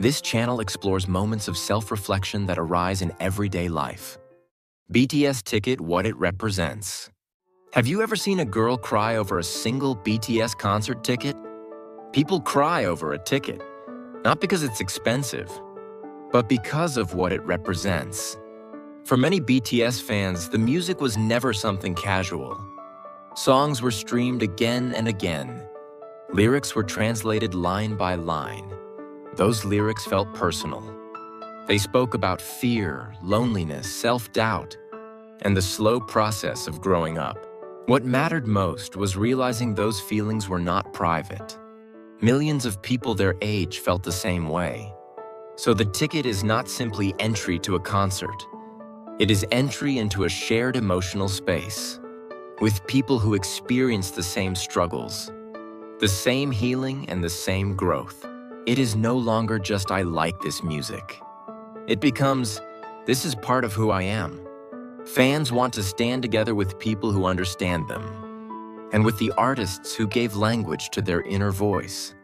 This channel explores moments of self-reflection that arise in everyday life. BTS Ticket, what it represents. Have you ever seen a girl cry over a single BTS concert ticket? People cry over a ticket, not because it's expensive, but because of what it represents. For many BTS fans, the music was never something casual. Songs were streamed again and again. Lyrics were translated line by line. Those lyrics felt personal. They spoke about fear, loneliness, self-doubt, and the slow process of growing up. What mattered most was realizing those feelings were not private. Millions of people their age felt the same way. So the ticket is not simply entry to a concert. It is entry into a shared emotional space with people who experience the same struggles, the same healing, and the same growth. It is no longer just I like this music. It becomes, this is part of who I am. Fans want to stand together with people who understand them, and with the artists who gave language to their inner voice.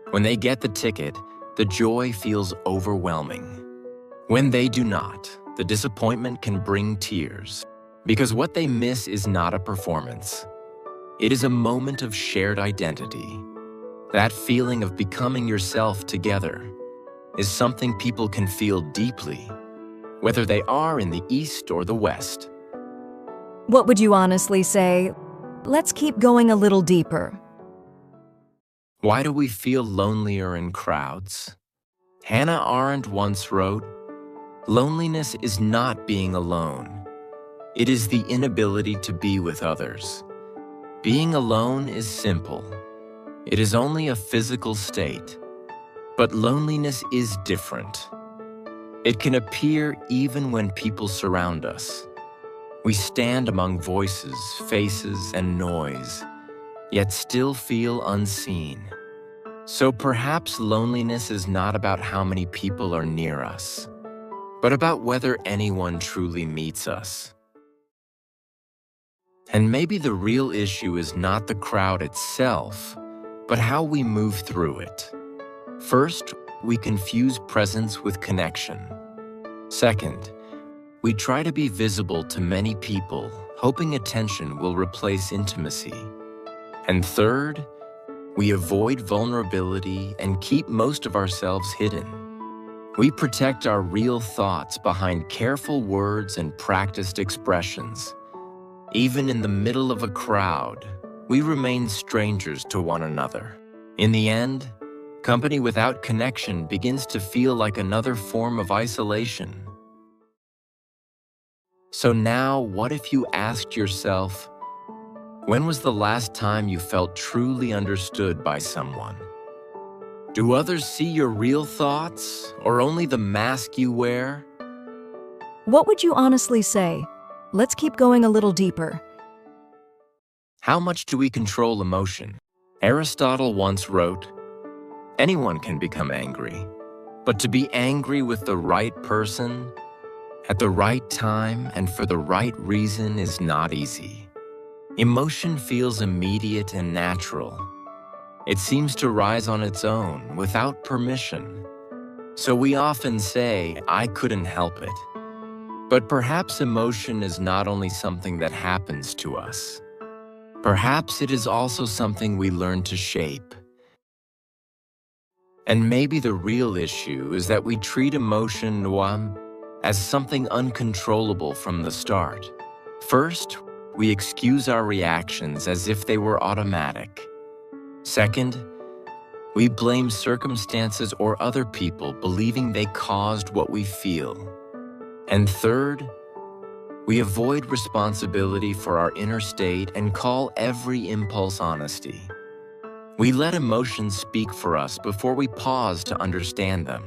When they get the ticket, the joy feels overwhelming. When they do not, the disappointment can bring tears, because what they miss is not a performance. It is a moment of shared identity. That feeling of becoming yourself together is something people can feel deeply, whether they are in the East or the West. What would you honestly say? Let's keep going a little deeper. Why do we feel lonelier in crowds? Hannah Arendt once wrote, "Loneliness is not being alone. It is the inability to be with others. Being alone is simple. It is only a physical state. But loneliness is different. It can appear even when people surround us. We stand among voices, faces, and noise, yet still feel unseen. So perhaps loneliness is not about how many people are near us, but about whether anyone truly meets us. And maybe the real issue is not the crowd itself, but how we move through it. First, we confuse presence with connection. Second, we try to be visible to many people, hoping attention will replace intimacy. And third, we avoid vulnerability and keep most of ourselves hidden. We protect our real thoughts behind careful words and practiced expressions. Even in the middle of a crowd, we remain strangers to one another. In the end, company without connection begins to feel like another form of isolation. So now, what if you asked yourself, when was the last time you felt truly understood by someone? Do others see your real thoughts, or only the mask you wear? What would you honestly say? Let's keep going a little deeper. How much do we control emotion? Aristotle once wrote, "Anyone can become angry, but to be angry with the right person, at the right time, and for the right reason is not easy." Emotion feels immediate and natural. It seems to rise on its own, without permission. So we often say, "I couldn't help it." But perhaps emotion is not only something that happens to us. Perhaps it is also something we learn to shape. And maybe the real issue is that we treat emotion as something uncontrollable from the start. First, we excuse our reactions as if they were automatic. Second, we blame circumstances or other people, believing they caused what we feel. And third, we avoid responsibility for our inner state and call every impulse honesty. We let emotions speak for us before we pause to understand them.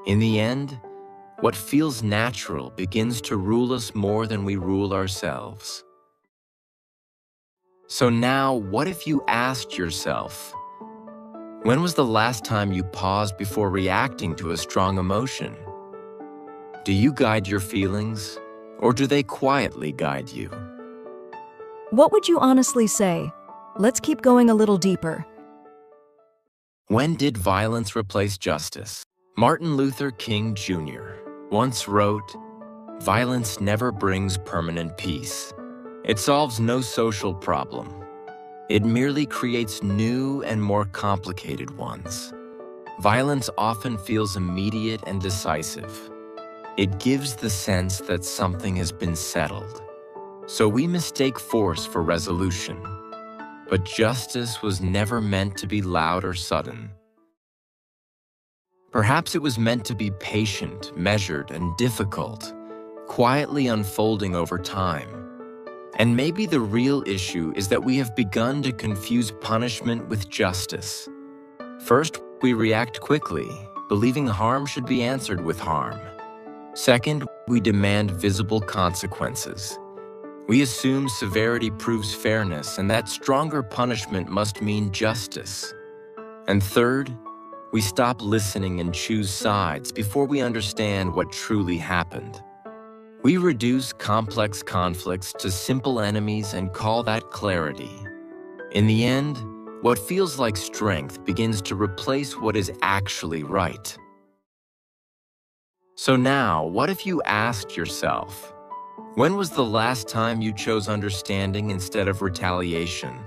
In the end, what feels natural begins to rule us more than we rule ourselves. So now, what if you asked yourself, when was the last time you paused before reacting to a strong emotion? Do you guide your feelings, or do they quietly guide you? What would you honestly say? Let's keep going a little deeper. When did violence replace justice? Martin Luther King Jr. once wrote, "Violence never brings permanent peace. It solves no social problem. It merely creates new and more complicated ones. Violence often feels immediate and decisive. It gives the sense that something has been settled. So we mistake force for resolution. But justice was never meant to be loud or sudden. Perhaps it was meant to be patient, measured, and difficult, quietly unfolding over time. And maybe the real issue is that we have begun to confuse punishment with justice. First, we react quickly, believing harm should be answered with harm. Second, we demand visible consequences. We assume severity proves fairness and that stronger punishment must mean justice. And third, we stop listening and choose sides before we understand what truly happened. We reduce complex conflicts to simple enemies and call that clarity. In the end, what feels like strength begins to replace what is actually right. So now, what if you asked yourself, when was the last time you chose understanding instead of retaliation?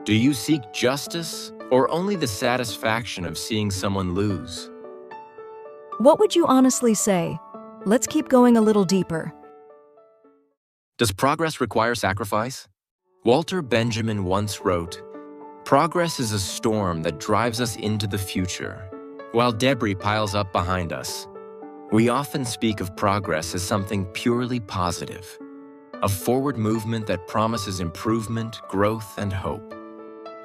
Do you seek justice or only the satisfaction of seeing someone lose? What would you honestly say? Let's keep going a little deeper. Does progress require sacrifice? Walter Benjamin once wrote, "Progress is a storm that drives us into the future, while debris piles up behind us." We often speak of progress as something purely positive, a forward movement that promises improvement, growth, and hope.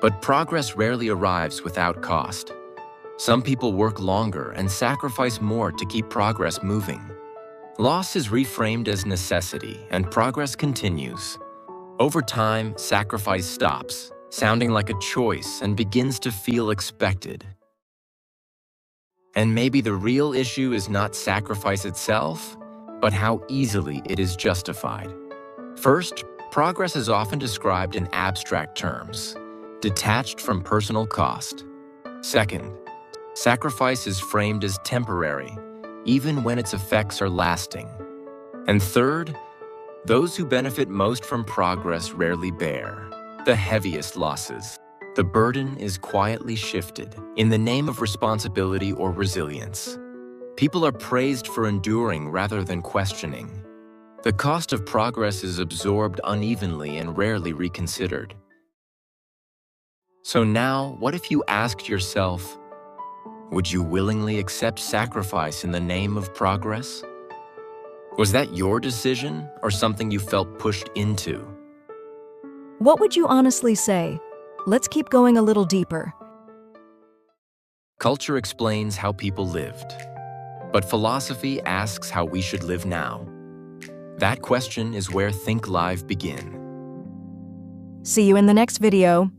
But progress rarely arrives without cost. Some people work longer and sacrifice more to keep progress moving. Loss is reframed as necessity, and progress continues. Over time, sacrifice stops, sounding like a choice, and begins to feel expected. And maybe the real issue is not sacrifice itself, but how easily it is justified. First, progress is often described in abstract terms, detached from personal cost. Second, sacrifice is framed as temporary, even when its effects are lasting. And third, those who benefit most from progress rarely bear the heaviest losses. The burden is quietly shifted in the name of responsibility or resilience. People are praised for enduring rather than questioning. The cost of progress is absorbed unevenly and rarely reconsidered. So now, what if you asked yourself, would you willingly accept sacrifice in the name of progress? Was that your decision or something you felt pushed into? What would you honestly say? Let's keep going a little deeper. Culture explains how people lived, but philosophy asks how we should live now. That question is where ThinkLive begin. See you in the next video.